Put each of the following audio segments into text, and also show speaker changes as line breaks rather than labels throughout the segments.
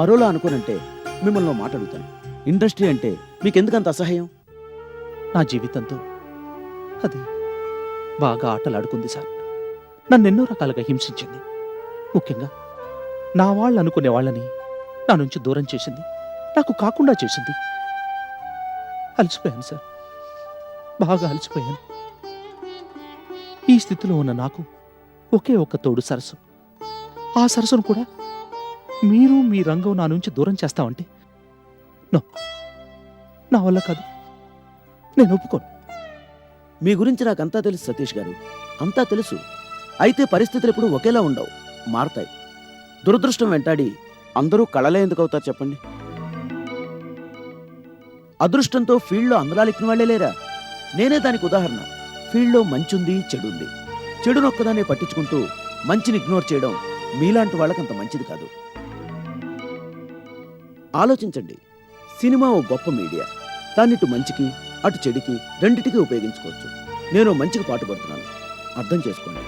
మరోలా అనుకోనంటే మిమ్మల్ని మాట అడుగుతాను. ఇండస్ట్రీ అంటే మీకెందుకంత అసహ్యం?
నా జీవితంతో అది బాగా ఆటలాడుకుంది సార్. నన్నెన్నో రకాలుగా హింసించింది. ముఖ్యంగా నా వాళ్ళు అనుకునే వాళ్ళని నా నుంచి దూరం చేసింది, నాకు కాకుండా చేసింది. అలసిపోయాను సార్, బాగా అలసిపోయాను. ఈ స్థితిలో ఉన్న నాకు ఒకే ఒక్క తోడు సరస్సు. ఆ సరస్సును కూడా మీరు మీ రంగం నా నుంచి దూరం చేస్తామంటే నో, నా వల్ల కాదు, నేను ఒప్పుకోను.
మీ గురించి నాకంతా తెలుసు సతీష్ గారు, అంతా తెలుసు. అయితే పరిస్థితులు ఎప్పుడు ఒకేలా ఉండవు, మారతాయి. దురదృష్టం వెంటాడి అందరూ కళలే ఎందుకు అవుతారు చెప్పండి? అదృష్టంతో ఫీల్డ్లో అందరాలెక్కిన వాళ్లే లేరా? నేనే దానికి ఉదాహరణ. ఫీల్డ్లో మంచుంది, చెడుంది. చెడునొక్కదానే పట్టించుకుంటూ మంచిని ఇగ్నోర్ చేయడం మీలాంటి వాళ్ళకంత మంచిది కాదు. ఆలోచించండి, సినిమా ఓ గొప్ప మీడియా. దాన్ని ఇటు మంచికి అటు చెడుకి రెండిటికి ఉపయోగించుకోవచ్చు. నేను మంచికి పాటుపడుతున్నాను, అర్థం చేసుకోండి.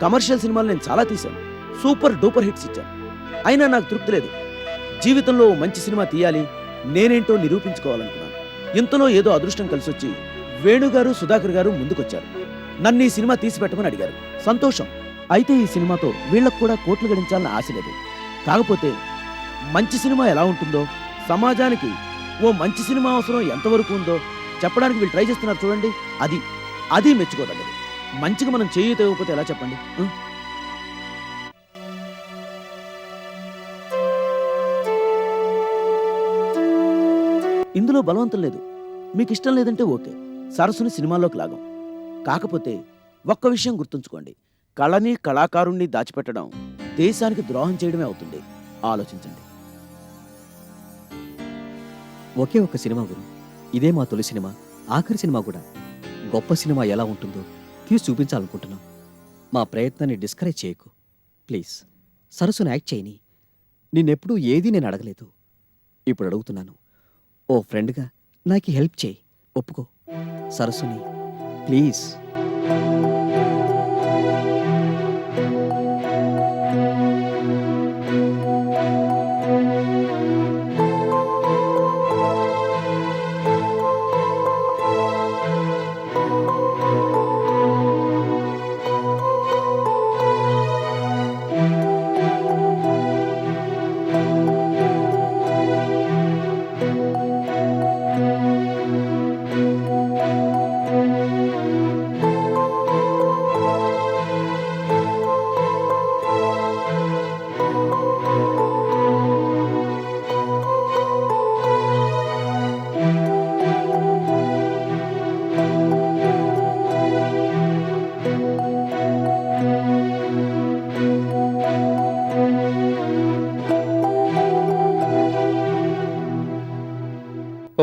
కమర్షియల్ సినిమాలు నేను చాలా తీశాను, సూపర్ డూపర్ హిట్స్ ఇచ్చాను. అయినా నాకు తృప్తి లేదు. జీవితంలో ఓ మంచి సినిమా తీయాలి, నేనేంటో నిరూపించుకోవాలనుకున్నాను. ఇంతలో ఏదో అదృష్టం కలిసొచ్చి వేణుగారు, సుధాకర్ గారు ముందుకొచ్చారు. నన్ను ఈ సినిమా తీసి పెట్టమని అడిగారు. సంతోషం. అయితే ఈ సినిమాతో వీళ్ళకు కూడా కోట్లు గడించాలని ఆశ లేదు. కాకపోతే మంచి సినిమా ఎలా ఉంటుందో, సమాజానికి ఓ మంచి సినిమా అవసరం ఎంతవరకు ఉందో చెప్పడానికి వీళ్ళు ట్రై చేస్తున్నారు చూడండి. అది మెచ్చుకోదగ్గది. మంచిగా మనం చేయి తెగకపోతే ఎలా చెప్పండి? ఇందులో బలవంతం లేదు. మీకు ఇష్టం లేదంటే ఓకే, సరస్సుని సినిమాలోకి లాగం. కాకపోతే ఒక్క విషయం గుర్తుంచుకోండి, కళని కళాకారుణ్ణి దాచిపెట్టడం దేశానికి ద్రోహం చేయడమే అవుతుంది. ఆలోచించండి.
ఒకే ఒక్క సినిమా గురు, ఇదే మా తొలి సినిమా, ఆఖరి సినిమా కూడా. గొప్ప సినిమా ఎలా ఉంటుందో తీసి చూపించాలనుకుంటున్నాం. మా ప్రయత్నాన్ని డిస్కరేజ్ చేయకు ప్లీజ్. సరస్సును యాక్ట్ చేయని. నిన్నెప్పుడూ ఏదీ నేను అడగలేదు, ఇప్పుడు అడుగుతున్నాను. ఓ ఫ్రెండ్గా నాకు హెల్ప్ చేయి, ఒప్పుకో. సరస్సుని ప్లీజ్.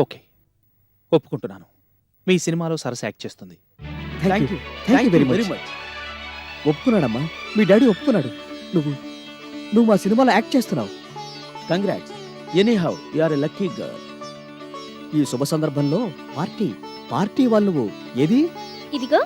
ఓకే, ఒప్పుకుంటున్నాను. మీ సినిమాలో సరస్సు యాక్ట్ చేస్తుంది.
Thank you very much. ఒప్పుకున్నాడమ్మా, మీ డాడీ ఒప్పుకున్నాడు. నువ్వు మా సినిమాలో యాక్ట్ చేస్తున్నావు.
Congrats. Anyhow you are a lucky girl.
ఈ శుభ సందర్భంలో పార్టీ వాళ్ళు నువ్వు ఏది?
ఇదిగో.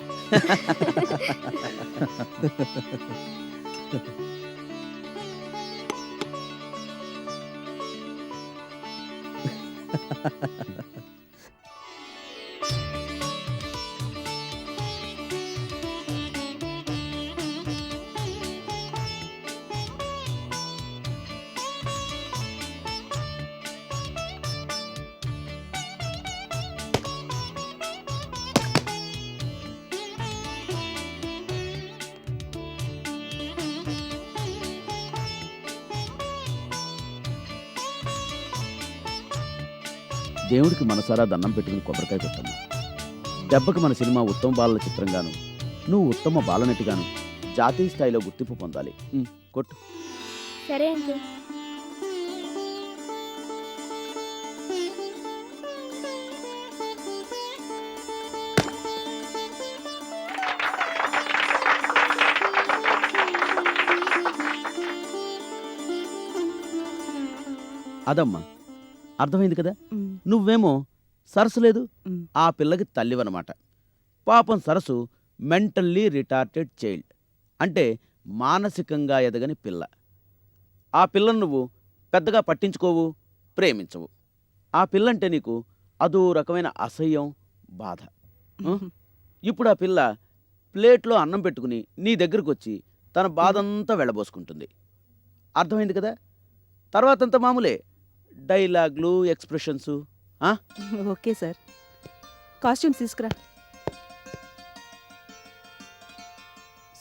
దేవుడికి మనసారా దండం పెట్టుకుని కొబ్బరికాయ కొట్టమ్మా. దెబ్బకి మన సినిమా ఉత్తమ బాలల చిత్రంగాను, నువ్వు ఉత్తమ బాలనటిగాను జాతీయ స్థాయిలో గుర్తింపు పొందాలి. కొట్టు.
సరే అంకుల్.
అదమ్మా, అర్థమైంది కదా? నువ్వేమో సరస్సు లేదు, ఆ పిల్లకి తల్లివన్నమాట. పాపం సరస్సు మెంటల్లీ రిటార్టెడ్ చైల్డ్. అంటే మానసికంగా ఎదగని పిల్ల. ఆ పిల్లను నువ్వు పెద్దగా పట్టించుకోవు, ప్రేమించవు. ఆ పిల్లంటే నీకు అదో రకమైన అసహ్యం, బాధ. ఇప్పుడు ఆ పిల్ల ప్లేట్లో అన్నం పెట్టుకుని నీ దగ్గరకు వచ్చి తన బాధంతా వెళ్ళబోసుకుంటుంది. అర్థమైంది కదా? తర్వాతంతా మామూలే, డైలాగ్లు, ఎక్స్ప్రెషన్సు.
ఓకే సార్, కాస్ట్యూమ్స్ తీసుకురా.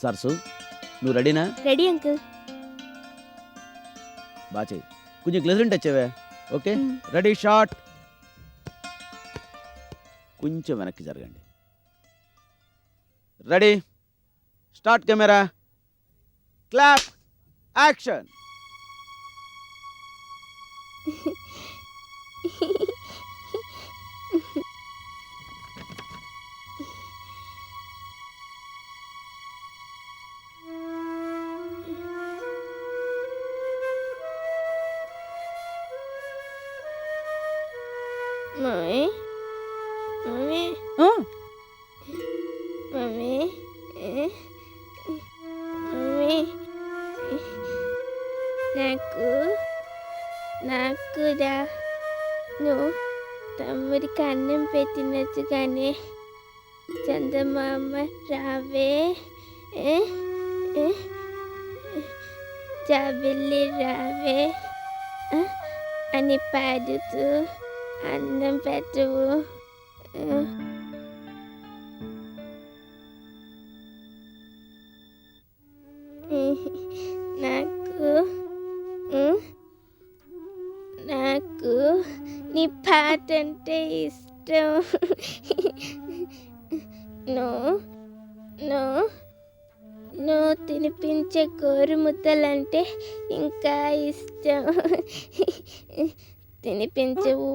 సరసు, నువ్వు రెడీనా?
Ready uncle.
బాగా చెయ్యి. కొంచెం గ్లెజరింట్ వచ్చావే. ఓకే,
మ్.
Ready, shot. కొంచెం వెనక్కి జరగండి. Ready, start. Camera, clap, action.
Mummy, mummy,
ఆ,
మమ్మీ, మమ్మీ, నాకు నువ్వు తమ్ముడికి అన్నం పెట్టినట్టుగానే చందమామ రావే, జాబిల్లి రావే అని పాడుతూ అన్నం పెట్టవు. నాకు నాకు నీ పాట అంటే ఇష్టం. నువ్వు తినిపించే గోరు ముద్దలంటే ఇంకా ఇష్టం. తినిపించవు.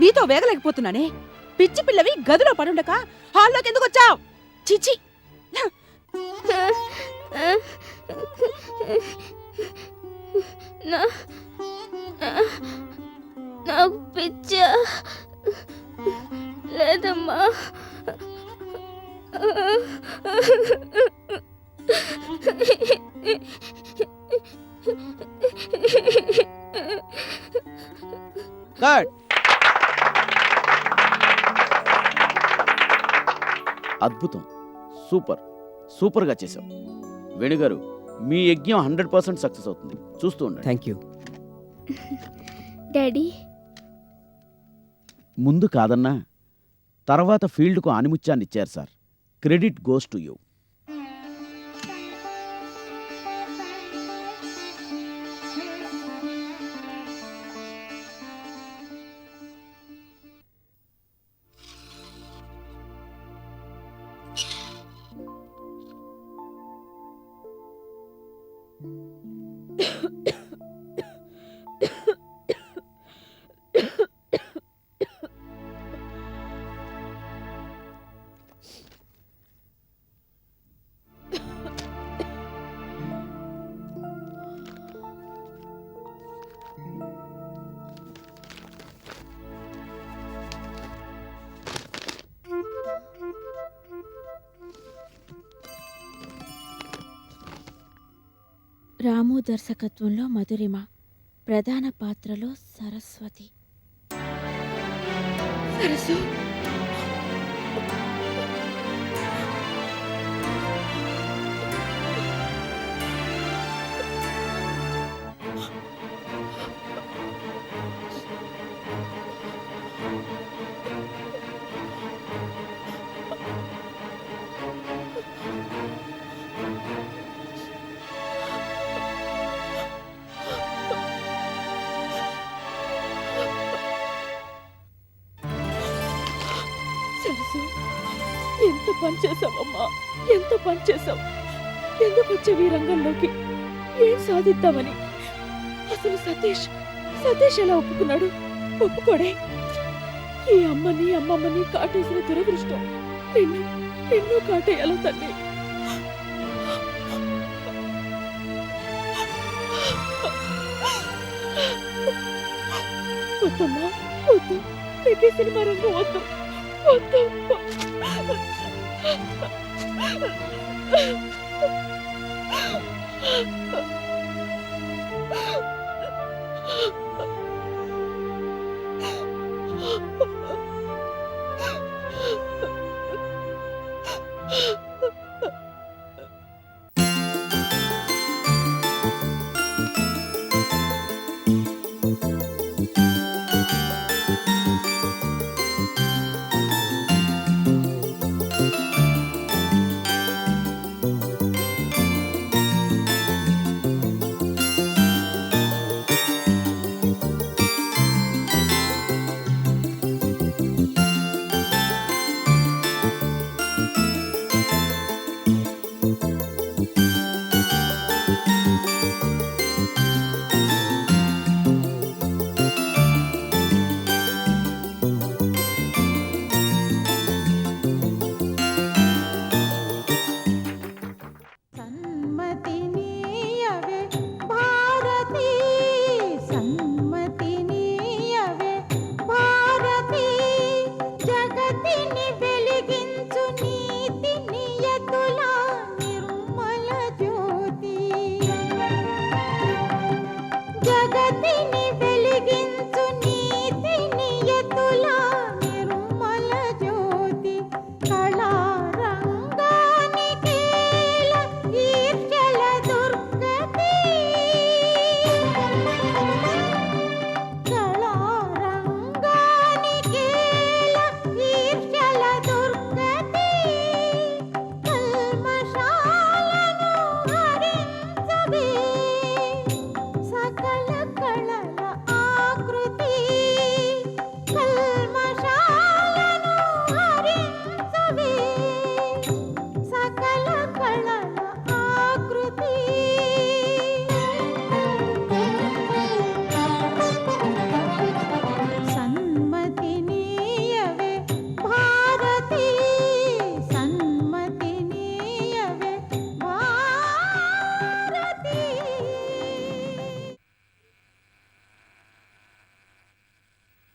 నీతో వేగలేకపోతున్నానే. పిచ్చి పిల్లవి గదిలో పడుండక హాల్లోకి ఎందుకు వచ్చావు? చిచి,
నాకు పిచ్చ లేదమ్మా.
కట్. అద్భుతం, సూపర్, సూపర్గా చేశావు వేణుగారు. మీ యజ్ఞం 100% సక్సెస్ అవుతుంది. చూస్తూ ఉండండి.
Thank you.
డాడీ,
ముందు కాదన్నా, తర్వాత ఫీల్డ్కు ఆనిముత్యాన్ని ఇచ్చారు sir. Credit goes to you.
Ramu దర్శకత్వంలో మధురిమ, ప్రధాన పాత్రలో సరస్వతి.
సరస్సు, సరస్సు, ఎంత పని చేసావమ్మా, ఎంత పని చేసావు. ఎందుకు వచ్చావు ఈ రంగంలోకి? ఏం సాధిద్దామని? అసలు సతీష్ ఎలా ఒప్పుకున్నాడు? ఒప్పుకోడే.
ఈ అమ్మని అమ్మమ్మని కాటేసిన దురదృష్టం నిన్ను కాటేయాల తల్లి. వద్దమ్మా, వద్దు. నీకే సినిమా రంగం వద్దు, వద్దు.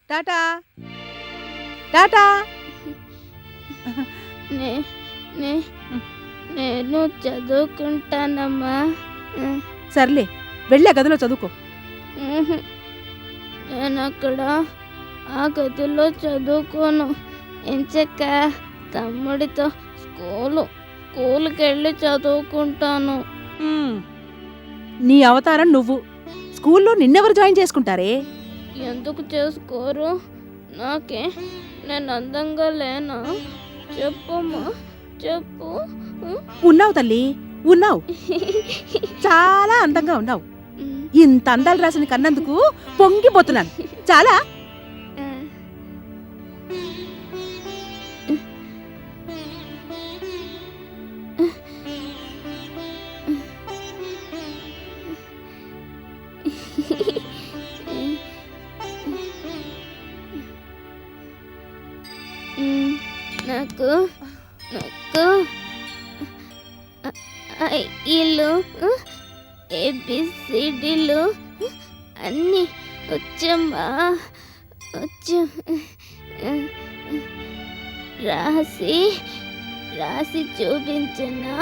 టాటా టాటా.
నేను చదువుకుంటానమ్మా.
సర్లే, వెళ్ళే గదిలో చదువుకో.
నేను అక్కడ ఆ గదిలో చదువుకోను. ఎంచక్క తమ్ముడితో స్కూల్కి వెళ్ళి చదువుకుంటాను.
నీ అవతారం నువ్వు. స్కూల్లో నిన్నెవరు జాయిన్ చేసుకుంటారే?
ఎందుకు చేసుకోరు? నేను అందంగా లేనా? చెప్పమ్మా, చెప్పు.
ఉన్నావు తల్లి, ఉన్నావు. చాలా అందంగా ఉన్నావు. ఇంత అందాలు రాసిన కన్నందుకు పొంగిపోతున్నాను. చాలా.
నాకు ఇల్లు ABCDలు అన్నీ వచ్చమ్మా, వచ్చు. రాసి చూపించనా?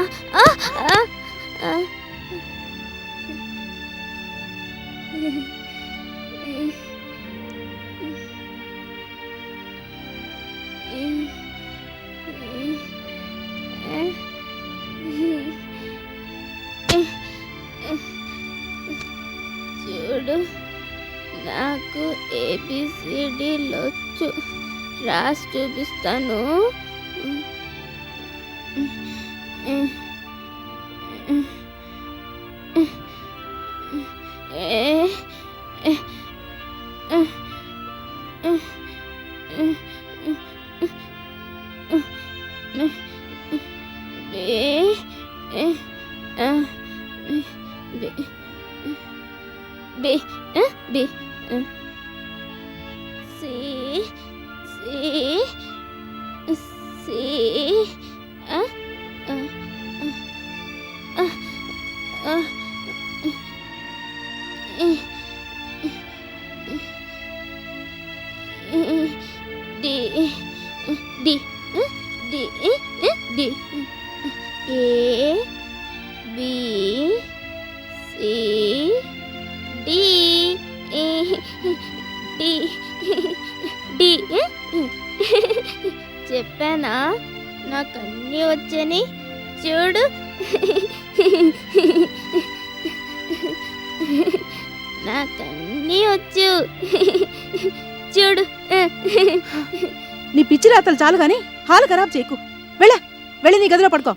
చూడు, నాకు ABCDలు వచ్చు. రాసి చూపిస్తాను. B C A B C D D D చెప్పానా నాకు అన్నీ వచ్చని చూడు నాకన్నీ వచ్చు చూడు
నీ పిచ్చి రాతలు చాలు గాని హాలు ఖరాబ్ చేయకు. వెళ్ళి నీ గదిలో పడుకో.